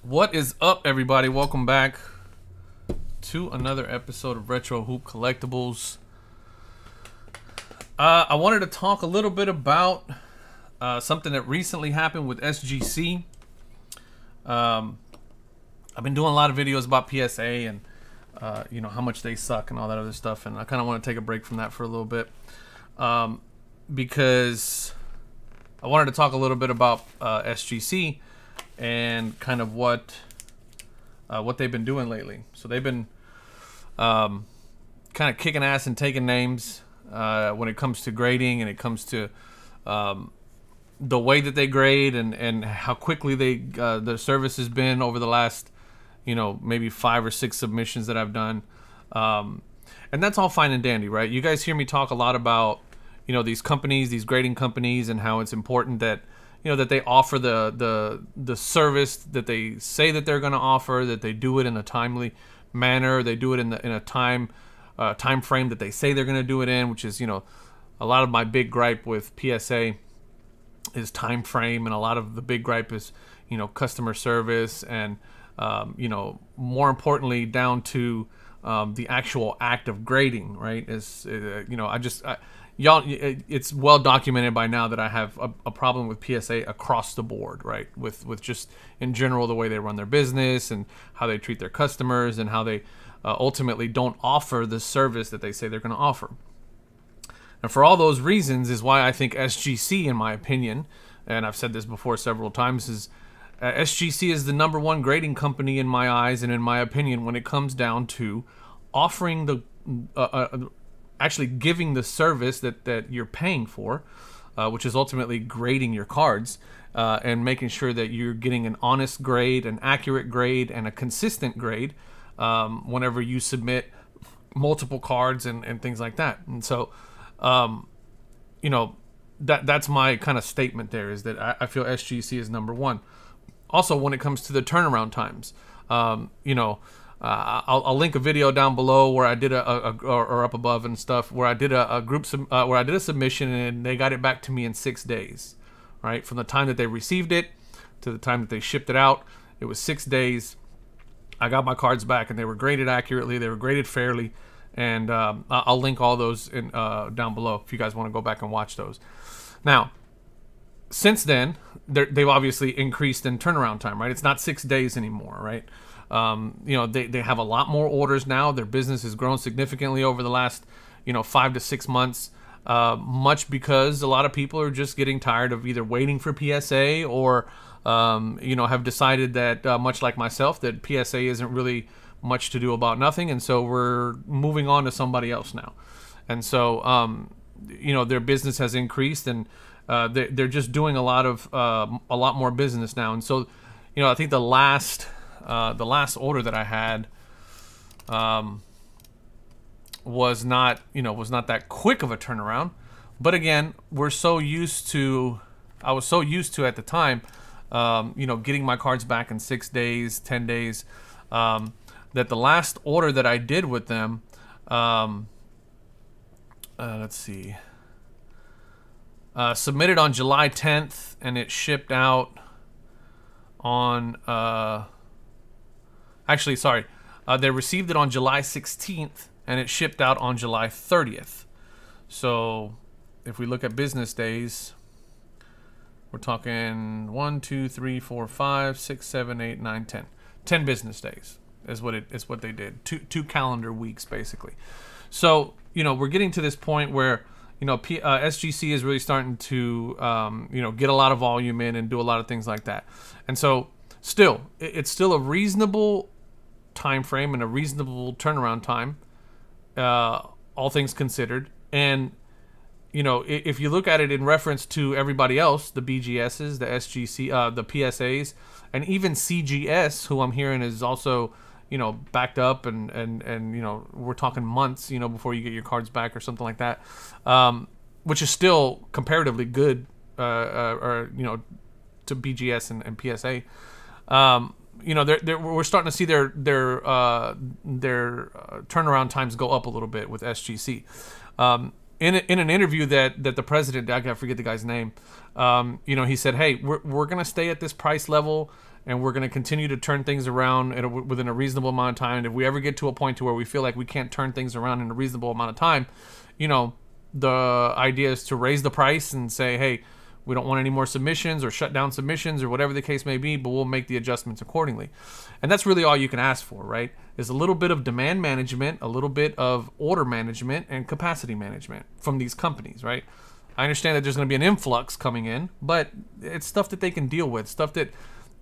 What is up, everybody? Welcome back to another episode of Retro Hoop Collectibles. I wanted to talk a little bit about something that recently happened with SGC. I've been doing a lot of videos about PSA and you know, how much they suck and all that other stuff, and I kind of want to take a break from that for a little bit because I wanted to talk a little bit about SGC and kind of what they've been doing lately. So they've been kind of kicking ass and taking names when it comes to grading, and it comes to the way that they grade and how quickly their service has been over the last, you know, maybe 5 or 6 submissions that I've done. And that's all fine and dandy, right? You guys hear me talk a lot about, you know, these companies, these grading companies, and how it's important that, you know, that they offer the service that they say that they're going to offer, that they do it in a timely manner, they do it in a time frame that they say they're going to do it in, which is, you know, a lot of my big gripe with PSA is time frame, and a lot of the big gripe is, you know, customer service, and you know, more importantly, down to the actual act of grading, right? Is you know, y'all, it's well documented by now that I have a problem with PSA across the board, right? With just in general the way they run their business and how they treat their customers, and how they ultimately don't offer the service that they say they're going to offer. And for all those reasons is why I think SGC, in my opinion, and I've said this before several times, is SGC is the #1 grading company in my eyes and in my opinion when it comes down to offering the actually giving the service that you're paying for, which is ultimately grading your cards, and making sure that you're getting an honest grade, an accurate grade, and a consistent grade whenever you submit multiple cards and things like that. And so, you know, that's my kind of statement there, is that I feel SGC is #1. Also, when it comes to the turnaround times, you know, I'll link a video down below where I did or up above and stuff, where I did where I did a submission and they got it back to me in 6 days, right? From the time that they received it to the time that they shipped it out, it was 6 days. I got my cards back and they were graded accurately, they were graded fairly, and I'll link all those in down below if you guys want to go back and watch those. Now, since then, they've obviously increased in turnaround time, right? It's not 6 days anymore, right? You know, they have a lot more orders now. Their business has grown significantly over the last, you know, 5 to 6 months, much because a lot of people are just getting tired of either waiting for PSA or, you know, have decided that, much like myself, that PSA isn't really much to do about nothing, and so we're moving on to somebody else now. And so, you know, their business has increased, and they're just doing a lot more business now. And so, you know, I think the last order that I had was not that quick of a turnaround. But again, I was so used to at the time, you know, getting my cards back in 6 days, 10 days, that the last order that I did with them, let's see, submitted on July 10th, and it shipped out on, actually, sorry, they received it on July 16th, and it shipped out on July 30th. So if we look at business days, we're talking 1, 2, 3, 4, 5, 6, 7, 8, 9, 10. 10 business days is what they did. Two calendar weeks, basically. So, you know, we're getting to this point where, you know, SGC is really starting to, you know, get a lot of volume in and do a lot of things like that. And so, it's still a reasonable time frame and a reasonable turnaround time, all things considered. And, you know, if you look at it in reference to everybody else, the BGSs, the SGC, the PSAs, and even CGS, who I'm hearing is also, you know, backed up, and you know, we're talking months, you know, before you get your cards back or something like that, which is still comparatively good, or you know, to BGS and PSA. You know, we're starting to see their turnaround times go up a little bit with SGC. in an interview that the president, I forget the guy's name, you know, he said, hey, we're going to stay at this price level, and we're going to continue to turn things around within a reasonable amount of time. And if we ever get to a point to where we feel like we can't turn things around in a reasonable amount of time, you know, the idea is to raise the price and say, hey, we don't want any more submissions or shut down submissions or whatever the case may be, but we'll make the adjustments accordingly. And that's really all you can ask for, right? Is a little bit of demand management, a little bit of order management, and capacity management from these companies, right? I understand that there's going to be an influx coming in, but it's stuff that they can deal with, stuff that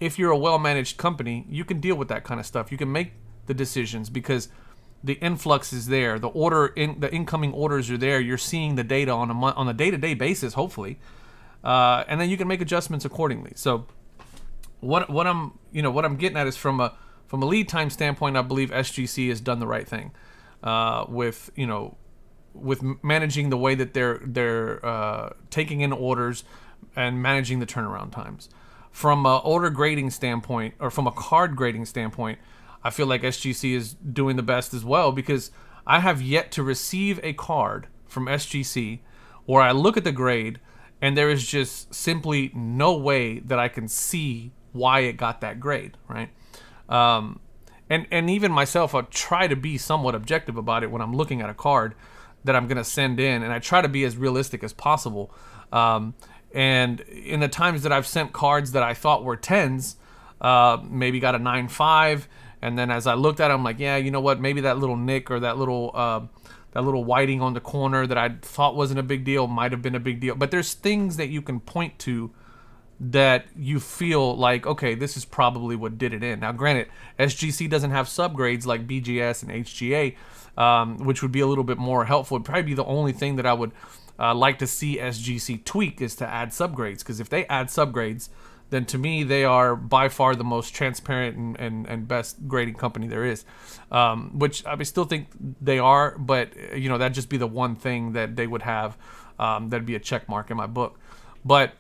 if you're a well-managed company, you can deal with that kind of stuff. You can make the decisions because the influx is there. The incoming orders are there. You're seeing the data on a day-to-day basis, hopefully. And then you can make adjustments accordingly. So what I'm getting at is from a lead time standpoint, I believe SGC has done the right thing with managing the way that they're taking in orders and managing the turnaround times. From a order grading standpoint, or from a card grading standpoint, I feel like SGC is doing the best as well, because I have yet to receive a card from SGC where I look at the grade and there is just simply no way that I can see why it got that grade, right? And even myself, I try to be somewhat objective about it when I'm looking at a card that I'm going to send in, and I try to be as realistic as possible. And in the times that I've sent cards that I thought were 10s, maybe got a 9.5, and then as I looked at it, I'm like, yeah, you know what? Maybe that little nick or that little whiting on the corner that I thought wasn't a big deal might have been a big deal. But there's things that you can point to that you feel like, okay, this is probably what did it in. Now, granted, SGC doesn't have subgrades like BGS and HGA, which would be a little bit more helpful. It'd probably be the only thing that I would like to see SGC tweak is to add subgrades, because if they add subgrades, then to me they are by far the most transparent and best grading company there is, which I still think they are, but you know, that'd just be the one thing that they would have that'd be a check mark in my book. But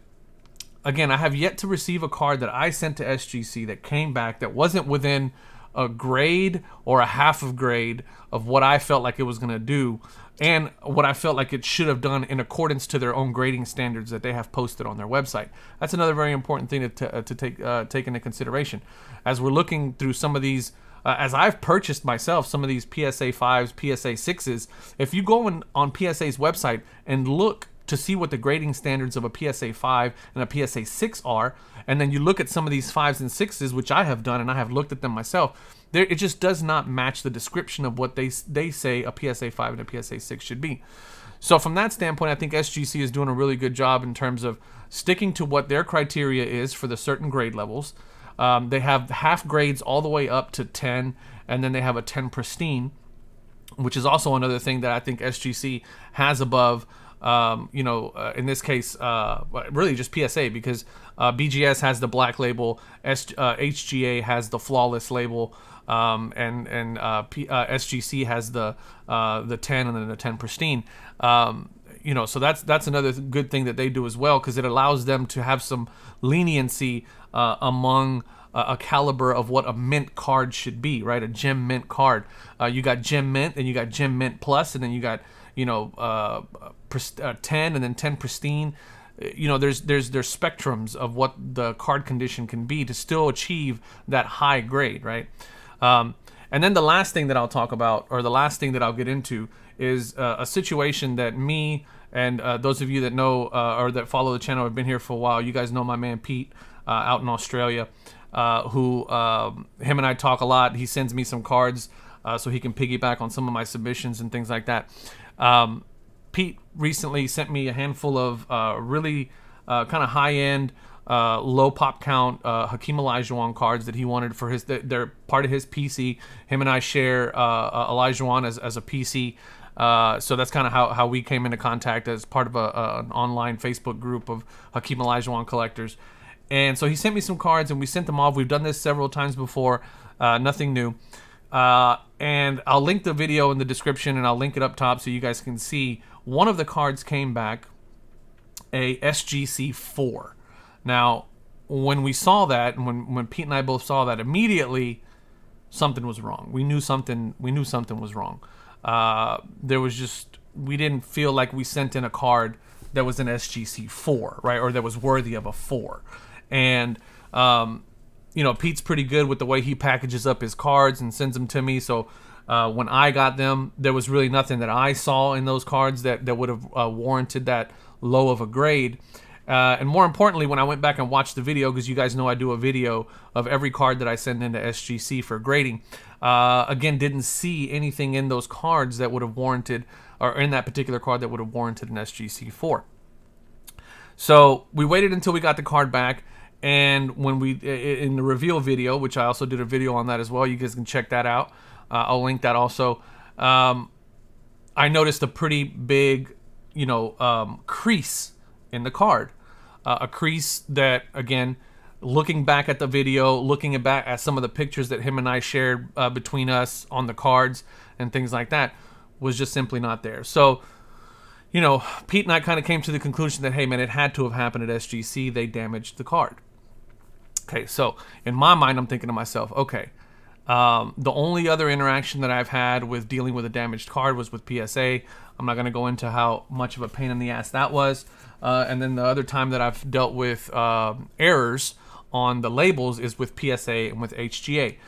again, I have yet to receive a card that I sent to SGC that came back that wasn't within a grade or a half of grade of what I felt like it was going to do, and what I felt like it should have done in accordance to their own grading standards that they have posted on their website. That's another very important thing to take into consideration. As we're looking through some of these, as I've purchased myself some of these PSA 5s, PSA 6s, if you go on PSA's website and look to see what the grading standards of a PSA 5 and a PSA 6 are, and then you look at some of these 5s and 6s, which I have done, and I have looked at them myself, it just does not match the description of what they say a PSA 5 and a PSA 6 should be. So from that standpoint, I think SGC is doing a really good job in terms of sticking to what their criteria is for the certain grade levels. They have half grades all the way up to 10, and then they have a 10 pristine, which is also another thing that I think SGC has above, in this case, really just PSA, because BGS has the black label, HGA has the flawless label, and SGC has the 10 and then the 10 pristine. So that's another good thing that they do as well, because it allows them to have some leniency among a caliber of what a mint card should be, right? A gem mint card. You got gem mint, and you got gem mint plus, and then you got 10 and then 10 pristine. There's spectrums of what the card condition can be to still achieve that high grade, right? And then the last thing that I'll talk about, or the last thing that I'll get into, is a situation that me and those of you that know or that follow the channel have been here for a while. You guys know my man Pete out in Australia, who him and I talk a lot. He sends me some cards so he can piggyback on some of my submissions and things like that. Pete recently sent me a handful of really kind of high-end, low pop count Hakeem Olajuwon cards that he wanted for his. They're part of his PC. Him and I share Olajuwon as a PC. So that's kind of how we came into contact, as part of an online Facebook group of Hakeem Olajuwon collectors. And so he sent me some cards, and we sent them off. We've done this several times before, nothing new. And I'll link the video in the description, and I'll link it up top so you guys can see. One of the cards came back a SGC 4. Now, when we saw that, and when Pete and I both saw that, immediately something was wrong. We knew something was wrong. There was just didn't feel like we sent in a card that was an SGC 4, right, or that was worthy of a 4. And you know, Pete's pretty good with the way he packages up his cards and sends them to me. So when I got them, there was really nothing that I saw in those cards that would have warranted that low of a grade. And more importantly, when I went back and watched the video, because you guys know I do a video of every card that I send into SGC for grading, again, didn't see anything in those cards that would have warranted, or in that particular card that would have warranted an SGC 4. So we waited until we got the card back. And when we, in the reveal video, which I also did a video on that as well, you guys can check that out. I'll link that also. I noticed a pretty big, you know, crease in the card. A crease that, again, looking back at the video, looking back at some of the pictures that him and I shared between us on the cards and things like that, was just simply not there. So, you know, Pete and I kind of came to the conclusion that, hey, man, it had to have happened at SGC. They damaged the card. Okay, so in my mind, I'm thinking to myself, okay, the only other interaction that I've had with dealing with a damaged card was with PSA. I'm not going to go into how much of a pain in the ass that was. And then the other time that I've dealt with errors on the labels is with PSA and with HGA.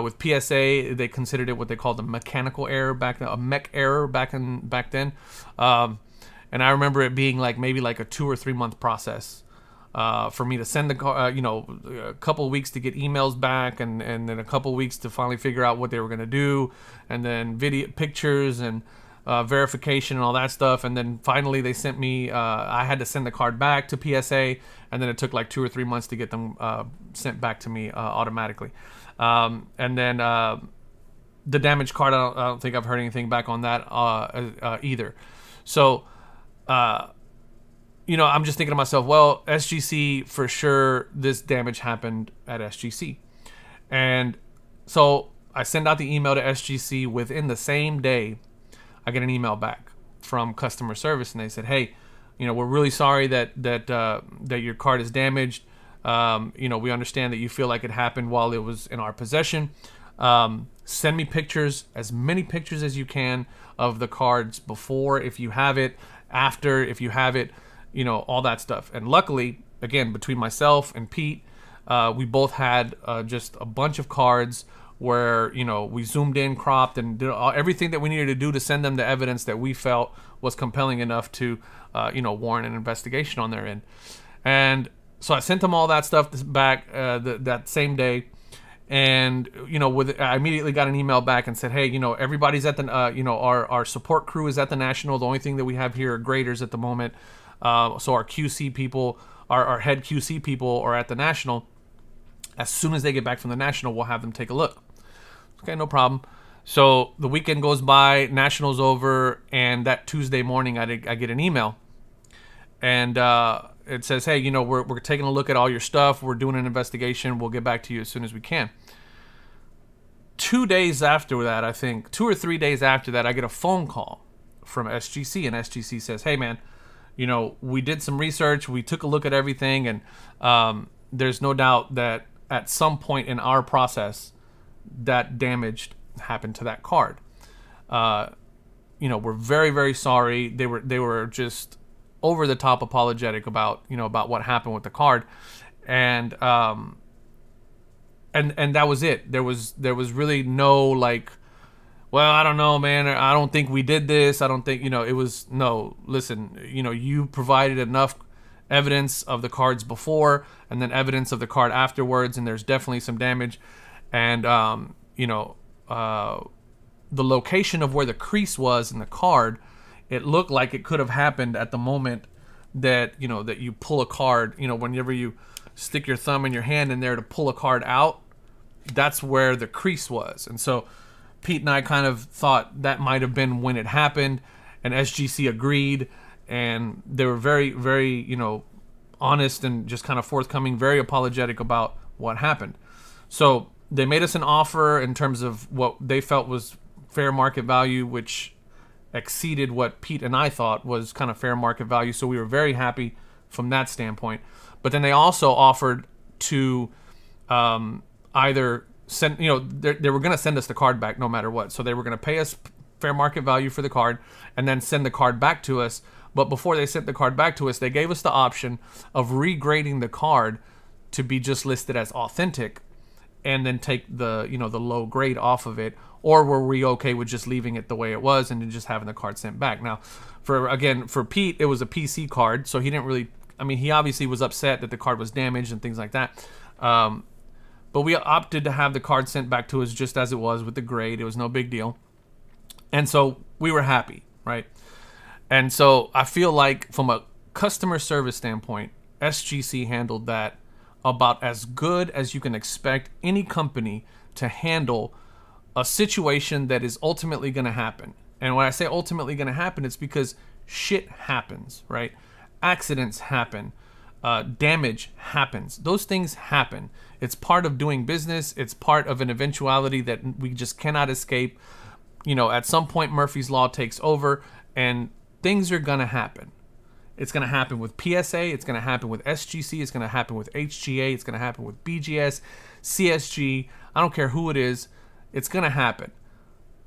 With PSA, they considered it what they called a mechanical error back then, a mech error back then. And I remember it being like maybe like a 2 or 3 month process. For me to send the car, you know, a couple of weeks to get emails back, and then a couple of weeks to finally figure out what they were going to do, and then video pictures and verification and all that stuff. And then finally they sent me, I had to send the card back to PSA, and then it took like 2 or 3 months to get them sent back to me automatically. And then the damaged card, I don't think I've heard anything back on that either. So, you know, I'm just thinking to myself, well, SGC, for sure, this damage happened at SGC. And so I send out the email to SGC. Within the same day, I get an email back from customer service, and they said, hey, you know, we're really sorry that your card is damaged. You know, we understand that you feel like it happened while it was in our possession. Send me pictures, as many pictures as you can, of the cards before, if you have it, after, if you have it, you know, all that stuff. And luckily, again, between myself and Pete, we both had just a bunch of cards where, you know, we zoomed in, cropped, and did everything that we needed to do to send them the evidence that we felt was compelling enough to, you know, warrant an investigation on their end. And so I sent them all that stuff back that same day. And, you know, I immediately got an email back and said, hey, you know, everybody's at the, you know, our support crew is at the National. The only thing that we have here are graders at the moment. So our QC people, our head QC people are at the National. As soon as they get back from the National, we'll have them take a look. Okay, no problem. So the weekend goes by, National's over, and that Tuesday morning I get an email. And it says, hey, you know, we're taking a look at all your stuff. We're doing an investigation. We'll get back to you as soon as we can. 2 days after that, I think, 2 or 3 days after that, I get a phone call from SGC, and SGC says, hey, man, you know, we did some research. We took a look at everything, and there's no doubt that at some point in our process, that damage happened to that card. You know, we're very, very sorry. They were just over the top apologetic about, you know, about what happened with the card, and that was it. There was really no like, well, I don't know, man. I don't think we did this. I don't think, you know, it was, no, listen, you know, you provided enough evidence of the cards before and then evidence of the card afterwards, and there's definitely some damage. And, you know, the location of where the crease was in the card, it looked like it could have happened at the moment that, you know, that you pull a card, you know, whenever you stick your thumb and your hand in there to pull a card out, that's where the crease was. And so Pete and I kind of thought that might have been when it happened, and SGC agreed, and they were very, very, you know, honest and just kind of forthcoming, very apologetic about what happened. So they made us an offer in terms of what they felt was fair market value, which exceeded what Pete and I thought was kind of fair market value. So we were very happy from that standpoint. But then they also offered to either send, you know, they were going to send us the card back no matter what. So they were going to pay us fair market value for the card, and then send the card back to us. But before they sent the card back to us, they gave us the option of regrading the card to be just listed as authentic, and then take the, you know, the low grade off of it, or were we okay with just leaving it the way it was and then just having the card sent back? Now, for Pete, it was a PC card, so he didn't really, I mean, he obviously was upset that the card was damaged and things like that. But we opted to have the card sent back to us just as it was with the grade. It was no big deal. And so we were happy, right? And so I feel like from a customer service standpoint, SGC handled that about as good as you can expect any company to handle a situation that is ultimately going to happen. And when I say ultimately going to happen, it's because shit happens, right? Accidents happen. Damage happens. Those things happen. It's part of doing business. It's part of an eventuality that we just cannot escape. You know, at some point, Murphy's Law takes over, and things are going to happen. It's going to happen with PSA. It's going to happen with SGC. It's going to happen with HGA. It's going to happen with BGS, CSG. I don't care who it is. It's going to happen.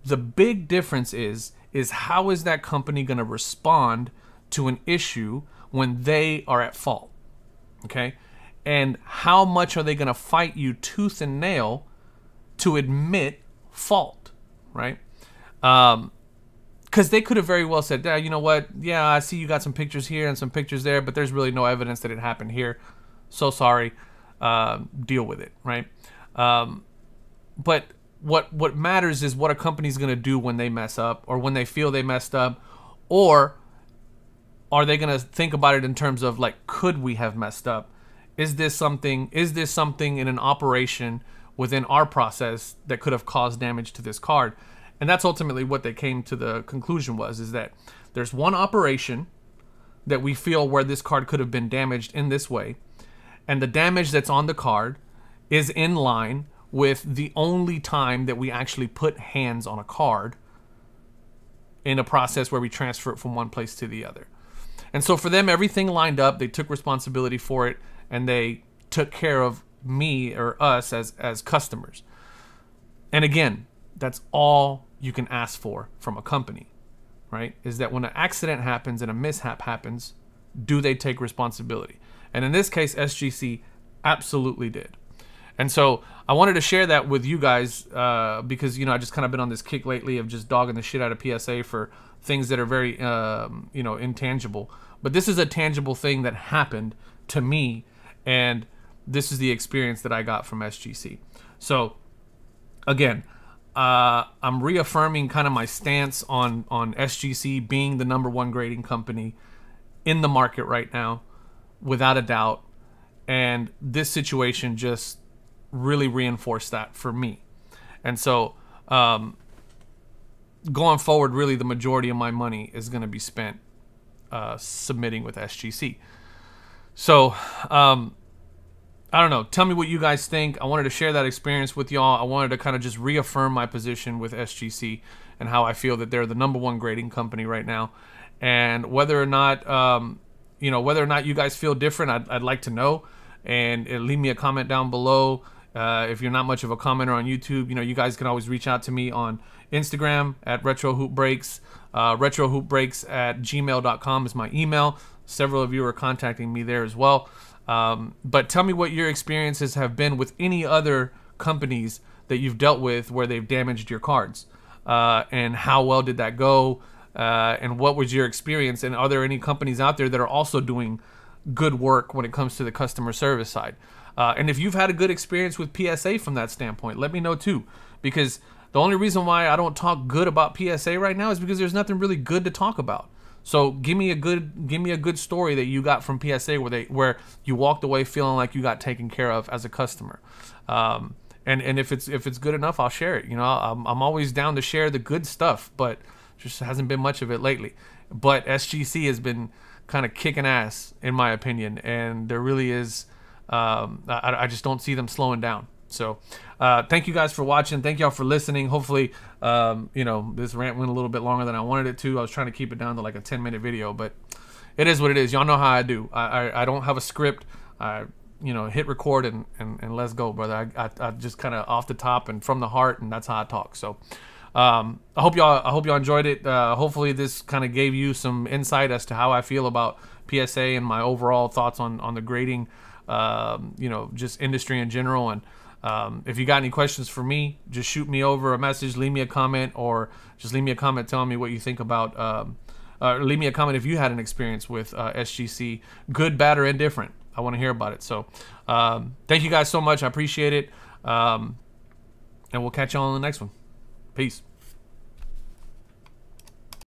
The big difference is how is that company going to respond to an issue when they are at fault? Okay? And how much are they going to fight you tooth and nail to admit fault, right? Because they could have very well said, you know what? Yeah, I see you got some pictures here and some pictures there, but there's really no evidence that it happened here. So sorry. Deal with it, right? But what matters is what a company's going to do when they mess up, or when they feel they messed up, or are they going to think about it in terms of, like, could we have messed up? Is this something in an operation within our process that could have caused damage to this card? And that's ultimately what they came to the conclusion was, is that there's one operation that we feel where this card could have been damaged in this way, and the damage that's on the card is in line with the only time that we actually put hands on a card in a process where we transfer it from one place to the other. And so for them, everything lined up. They took responsibility for it, and they took care of me, or us, as customers. And again, that's all you can ask for from a company, right? Is that when an accident happens and a mishap happens, do they take responsibility? And in this case, SGC absolutely did. And so I wanted to share that with you guys because, you know, I just kind of been on this kick lately of just dogging the shit out of PSA for things that are very, you know, intangible. But this is a tangible thing that happened to me, and this is the experience that I got from SGC. So, again, I'm reaffirming kind of my stance on SGC being the #1 grading company in the market right now, without a doubt. And this situation just really reinforced that for me. And so going forward, really the majority of my money is going to be spent submitting with SGC. So I don't know. Tell me what you guys think. I wanted to share that experience with y'all. I wanted to kind of just reaffirm my position with SGC and how I feel that they're the #1 grading company right now. And whether or not, you know, whether or not you guys feel different, I'd like to know. And leave me a comment down below. If you're not much of a commenter on YouTube, you know, you guys can always reach out to me on Instagram at RetroHoopBreaks. RetroHoopBreaks@gmail.com is my email. Several of you are contacting me there as well. But tell me what your experiences have been with any other companies that you've dealt with where they've damaged your cards. And how well did that go? And what was your experience? And are there any companies out there that are also doing good work when it comes to the customer service side? And if you've had a good experience with PSA from that standpoint, let me know too. Because the only reason why I don't talk good about PSA right now is because there's nothing really good to talk about. So give me a good story that you got from PSA where you walked away feeling like you got taken care of as a customer. And if it's good enough, I'll share it. You know, I'm always down to share the good stuff, but just hasn't been much of it lately. But SGC has been kind of kicking ass, in my opinion, and there really is. I just don't see them slowing down. So thank you guys for watching. Thank y'all for listening. Hopefully, you know, this rant went a little bit longer than I wanted it to. I was trying to keep it down to like a 10-minute video, but it is what it is. Y'all know how I do. I don't have a script. You know, hit record and let's go, brother. I just kind of off the top and from the heart, and that's how I talk. So I hope y'all enjoyed it. Hopefully this kind of gave you some insight as to how I feel about PSA and my overall thoughts on the grading, just industry in general. And if you got any questions for me, just shoot me over a message, leave me a comment, or just leave me a comment telling me what you think about. Leave me a comment if you had an experience with SGC, good, bad, or indifferent. I want to hear about it. So thank you guys so much. I appreciate it. And we'll catch you on the next one. Peace.